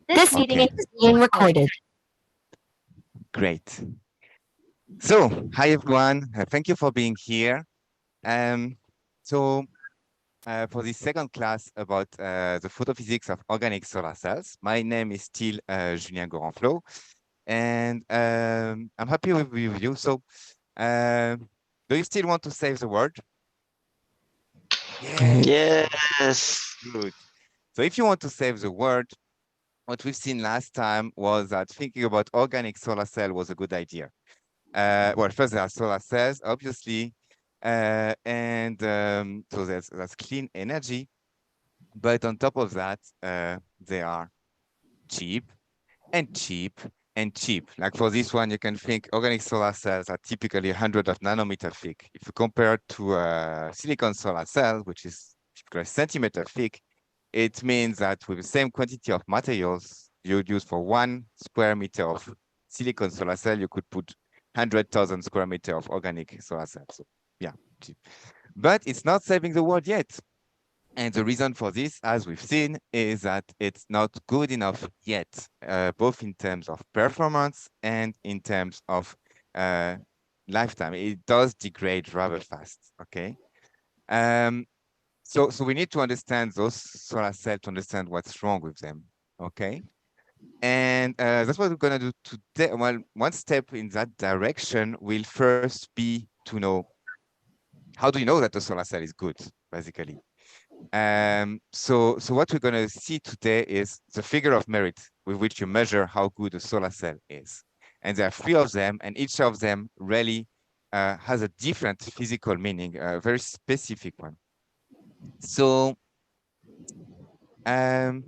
This meeting is being recorded. Great. So, hi everyone. Thank you for being here. Um, so, for this second class about the photophysics of organic solar cells, my name is still Julien Gorenflot, and I'm happy with you. So, uh, do you still want to save the world? Yes. Yes. Good. So, if you want to save the world, what we've seen last time was that thinking about organic solar cell was a good idea. Well, first there are solar cells, obviously, and so that's clean energy. But on top of that, they are cheap and cheap and cheap. Like for this one, you can think organic solar cells are typically 100 of nanometer thick. If you compare it to a silicon solar cell, which is typically a centimeter thick, it means that with the same quantity of materials you would use for 1 square meter of silicon solar cell, you could put 100,000 square meter of organic solar cells. So yeah, cheap. But it's not saving the world yet. And the reason for this, as we've seen, is that it's not good enough yet, both in terms of performance and in terms of uh, lifetime. It does degrade rather fast, okay? Um, so we need to understand those solar cells to understand what's wrong with them, okay? And that's what we're gonna do today. Well, one step in that direction will first be to know, how do you know that the solar cell is good, basically? So what we're going to see today is the figure of merit with which you measure how good a solar cell is. And there are three of them, and each of them really has a different physical meaning, a very specific one. So, um,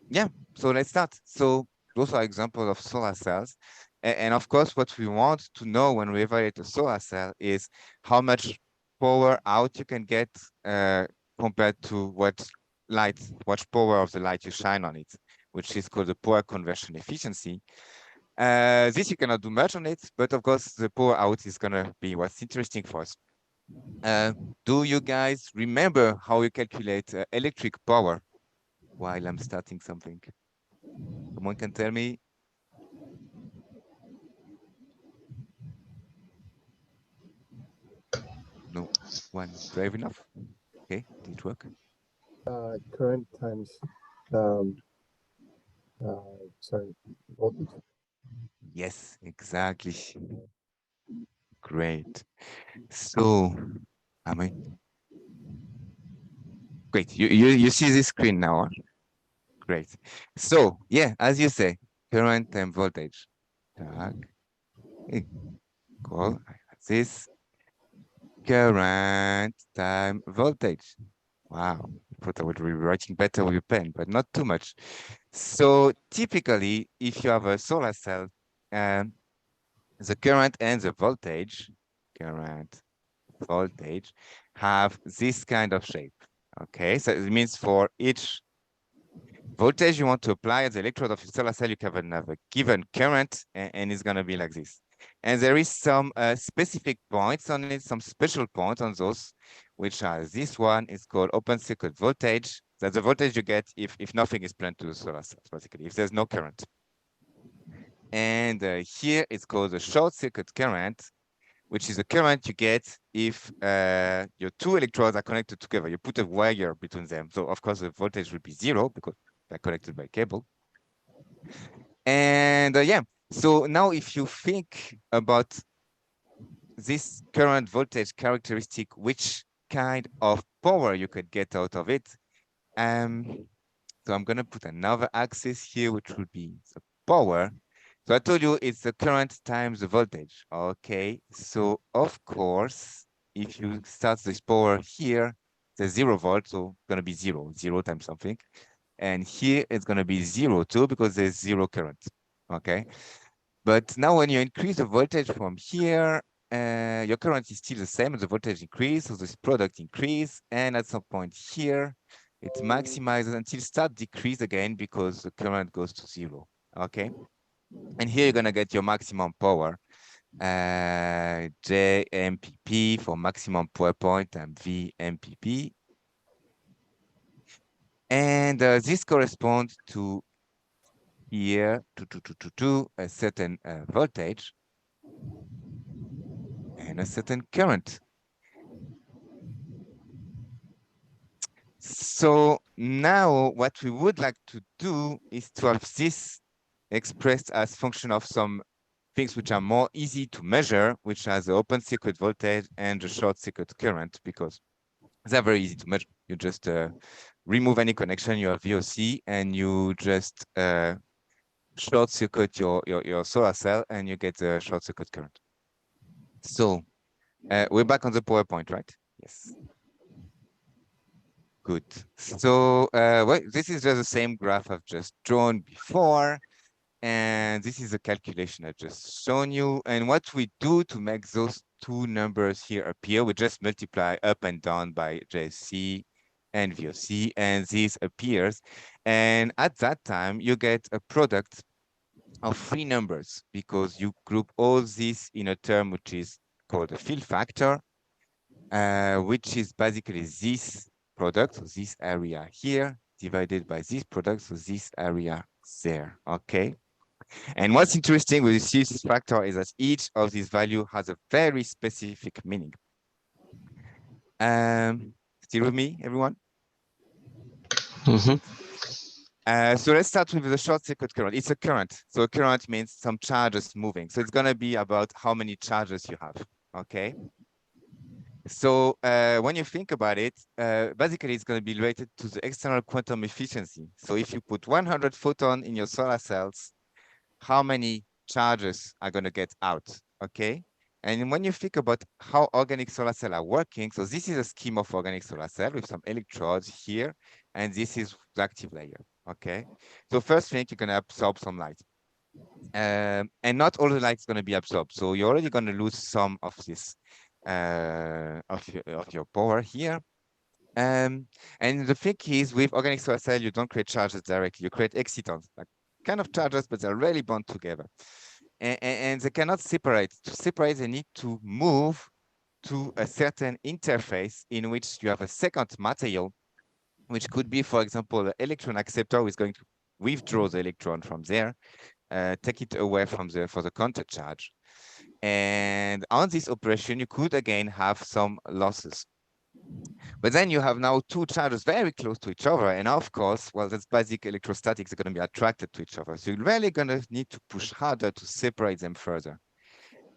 yeah, so let's start. So those are examples of solar cells. And of course, what we want to know when we evaluate a solar cell is how much power out you can get compared to what power of the light you shine on it, which is called the power conversion efficiency. This you cannot do much on it, but of course, the power out is going to be what's interesting for us. Uh, do you guys remember how you calculate electric power while I'm starting something? Someone can tell me? No one brave enough? Okay, did it work? Current times, um, sorry, voltage. Yes, exactly. Great. So, am I? Great. You see this screen now, huh? Great. So, yeah, as you say, current and voltage. Tak. Hey, cool. I got this. Current time voltage. Wow. I thought I would be writing better with a pen, but not too much. So typically, if you have a solar cell, um, the current and the current voltage, have this kind of shape. Okay, so it means for each voltage you want to apply at the electrode of your solar cell, you can have a given current, and it's going to be like this. And there is some specific points on it, some special points on those, which are this one is called open circuit voltage. That's the voltage you get if nothing is plugged to the solar cells, basically, if there's no current. And here it's called the short circuit current, which is the current you get if your two electrodes are connected together. You put a wire between them. So of course the voltage will be zero because they're connected by cable. And yeah, so now if you think about this current voltage characteristic, which kind of power you could get out of it. So I'm gonna put another axis here, which will be the power. So I told you it's the current times the voltage. Okay, so of course, if you start this power here, the 0 volt, so it's gonna be zero times something. And here it's gonna be zero too, because there's zero current, okay? But now when you increase the voltage from here, your current is still the same, the voltage increase, so this product increase, and at some point here, it maximizes until start decrease again because the current goes to zero, okay? And here you're gonna get your maximum power, J MPP for maximum power point and V MPP. And this corresponds to here to a certain voltage and a certain current. So now what we would like to do is to have this expressed as function of some things which are more easy to measure, which are the open circuit voltage and the short circuit current, because they're very easy to measure. You just remove any connection, you have VOC, and you just short circuit your solar cell and you get the short circuit current. So we're back on the PowerPoint, right? Yes. Good. So well, this is just the same graph I've just drawn before. And this is a calculation I just shown you. And what we do to make those two numbers here appear, we just multiply up and down by JC and VOC, and this appears. And at that time, you get a product of three numbers because you group all this in a term which is called a fill factor, which is basically this product, so this area here, divided by this product, so this area there, okay? And what's interesting with this factor is that each of these values has a very specific meaning. Still with me, everyone? So let's start with the short circuit current. It's a current. So a current means some charges moving. So it's going to be about how many charges you have, okay? So when you think about it, basically it's going to be related to the external quantum efficiency. So if you put 100 photons in your solar cells, how many charges are going to get out, okay? And when you think about how organic solar cells are working, so this is a scheme of organic solar cell with some electrodes here, and this is the active layer, okay? So first thing, you're going to absorb some light. And not all the light is going to be absorbed. So you're already going to lose some of this, of your power here. And the thing is, with organic solar cell, you don't create charges directly. You create excitons, like kind of charges, but they're really bound together. And they cannot separate. To separate, they need to move to a certain interface in which you have a second material, which could be, for example, the electron acceptor is going to withdraw the electron from there, take it away from for the contact charge. And on this operation, you could again have some losses. But then you have now two charges very close to each other. And of course, well, that's basic electrostatics are going to be attracted to each other. So you're really going to need to push harder to separate them further.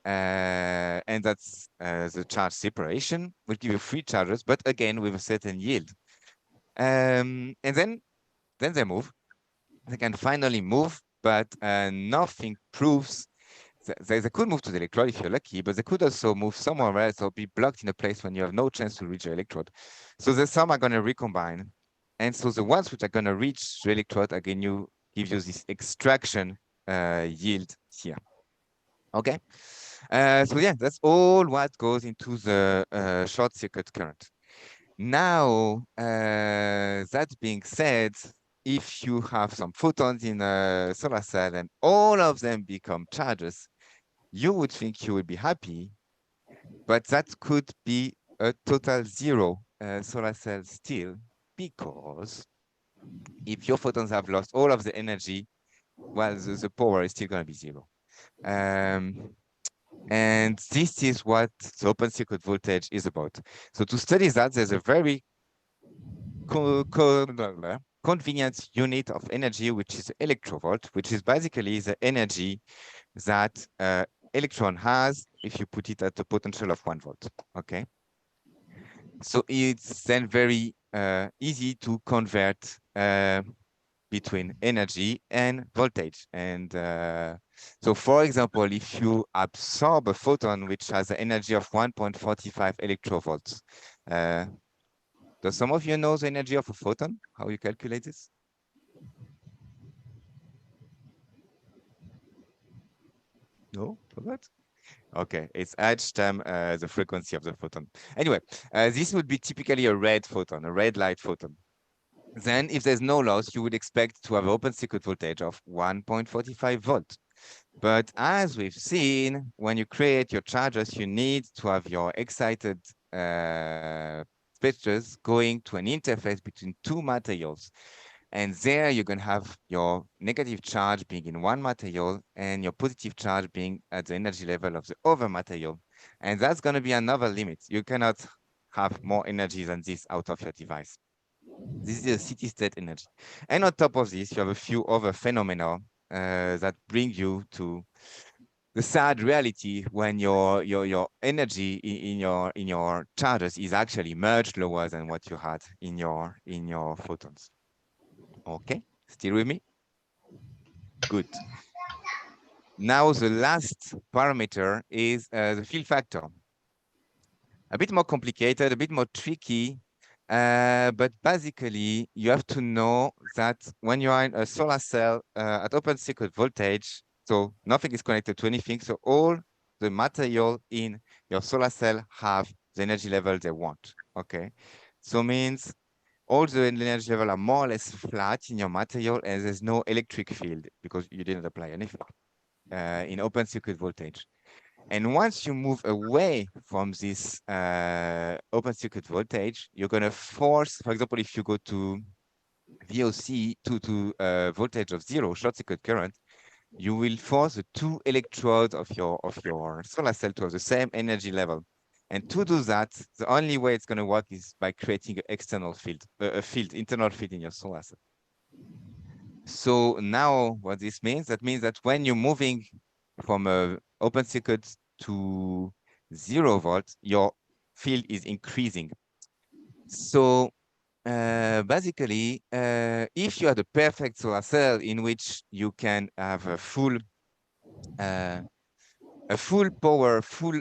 And that's the charge separation will give you three charges, but again, with a certain yield. And then they move. They can finally move, but nothing proves they could move to the electrode if you're lucky, but they could also move somewhere else or be blocked in a place when you have no chance to reach the electrode. So the some are going to recombine. And so the ones which are going to reach the electrode, again, give you this extraction yield here. Okay. So yeah, that's all what goes into the short circuit current. Now, that being said, if you have some photons in a solar cell and all of them become charges, you would think you would be happy, but that could be a total zero solar cell still, because if your photons have lost all of the energy, well, the power is still going to be zero. And this is what the open circuit voltage is about. So to study that, there's a very convenient unit of energy, which is electrovolt, which is basically the energy that electron has if you put it at a potential of 1 volt, okay? So it's then very easy to convert between energy and voltage. And so for example, if you absorb a photon which has an energy of 1.45 electrovolts, does some of you know the energy of a photon? How you calculate this? No, forgot? Okay, it's h times the frequency of the photon. Anyway, this would be typically a red photon, a red light photon. Then if there's no loss, you would expect to have open circuit voltage of 1.45 volt. But as we've seen, when you create your charges, you need to have your excited dispatches going to an interface between two materials. And there you're going to have your negative charge being in one material and your positive charge being at the energy level of the other material. And that's going to be another limit. You cannot have more energy than this out of your device. This is a city state energy. And on top of this, you have a few other phenomena that bring you to the sad reality when your energy in your charges is actually much lower than what you had in your photons. Okay, still with me? Good. Now the last parameter is the fill factor. A bit more complicated, a bit more tricky, but basically you have to know that when you are in a solar cell at open circuit voltage, so nothing is connected to anything, so all the material in your solar cell have the energy level they want, okay? So means all the energy level are more or less flat in your material and there's no electric field because you didn't apply anything in open circuit voltage. And once you move away from this open circuit voltage, you're going to force, for example, if you go to VOC to voltage of 0, short circuit current, you will force the two electrodes of your solar cell to have the same energy level. And to do that, the only way it's going to work is by creating an external field, internal field in your solar cell. So now what this means, that means that when you're moving from a open circuit to 0 volts, your field is increasing. So basically, if you had a perfect solar cell in which you can have a full power, full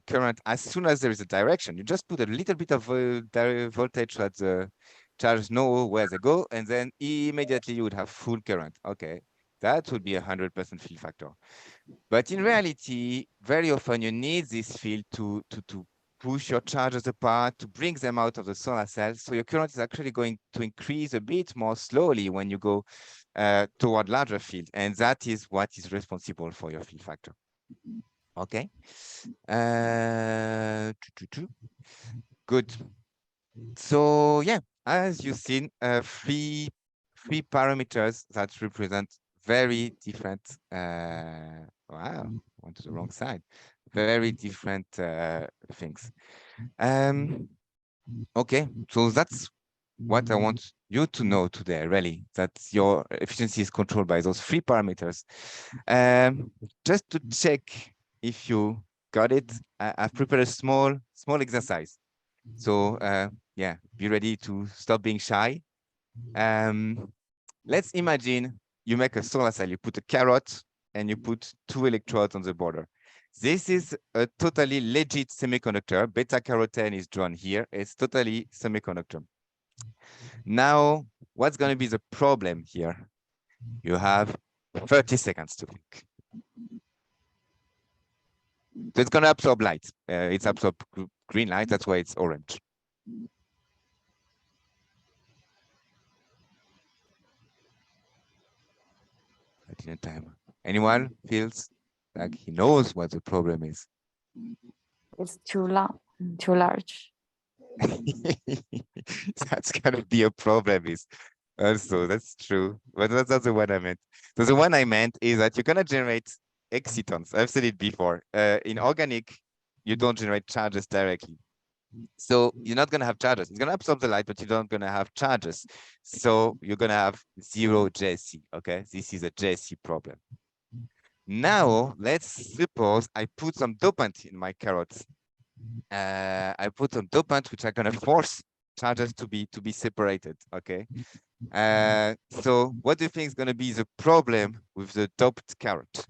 current as soon as there is a direction, you just put a little bit of voltage so that the charges know where they go, and then immediately you would have full current. Okay, that would be 100% field factor. But in reality, very often you need this field to push your charges apart, to bring them out of the solar cell. So your current is actually going to increase a bit more slowly when you go toward larger field. And that is what is responsible for your field factor. Okay. Good. So yeah, as you've seen, three parameters that represent very different, wow, went to the wrong side, very different things. Okay, so that's what I want you to know today, really, that your efficiency is controlled by those three parameters. Just to check if you got it, I've prepared a small exercise. So yeah, be ready to stop being shy. Let's imagine you make a solar cell, you put a carrot and you put two electrodes on the border. This is a totally legit semiconductor. Beta carotene is drawn here. It's totally semiconductor. Now, what's going to be the problem here? You have 30 seconds to think. So it's going to absorb light. It's absorb green light. That's why it's orange. Time. Anyone feels like he knows what the problem is? It's too long, too large. That's gonna be a problem is also that's true, but that's not the one I meant. So the one I meant is that you're gonna generate excitons. I've said it before. In organic, you don't generate charges directly. So you're not gonna have charges. It's gonna absorb the light, but you're not gonna have charges. So you're gonna have 0 JC. Okay, this is a JC problem. Now let's suppose I put some dopant in my carrots. I put some dopant which are gonna force charges to be separated. Okay. So what do you think is gonna be the problem with the doped carrot?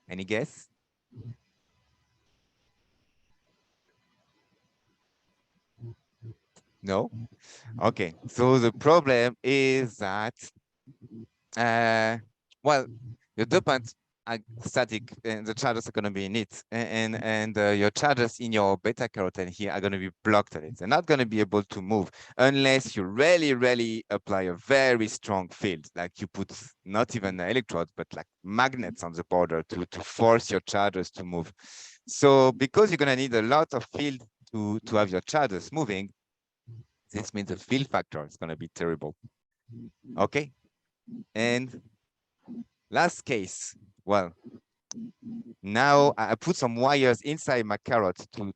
Any guess? No? Okay, so the problem is that, well, your dopant static, and the charges are going to be in it, and your charges in your beta carotene here are going to be blocked on it. They're not going to be able to move unless you really apply a very strong field, like you put not even electrodes, but like magnets on the border to force your charges to move. So because you're going to need a lot of field to have your charges moving, this means the field factor is going to be terrible. Okay, and last case. Well, now I put some wires inside my carrot to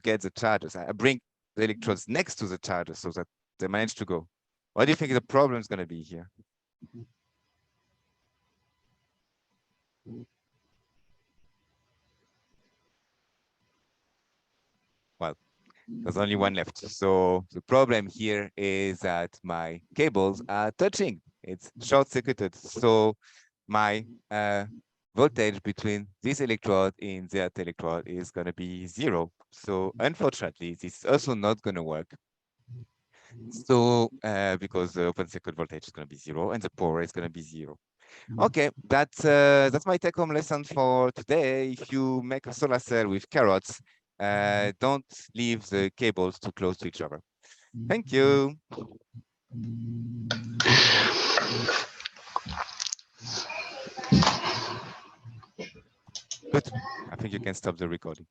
get the charges. I bring the electrodes next to the charges so that they manage to go. What do you think the problem is going to be here? Well, there's only one left. So the problem here is that my cables are touching. It's short-circuited. So my voltage between this electrode and that electrode is going to be 0. So unfortunately, this is also not going to work. So because the open circuit voltage is going to be 0 and the power is going to be 0. Okay, that's my take-home lesson for today. If you make a solar cell with carrots, don't leave the cables too close to each other. Thank you. Good. I think you can stop the recording.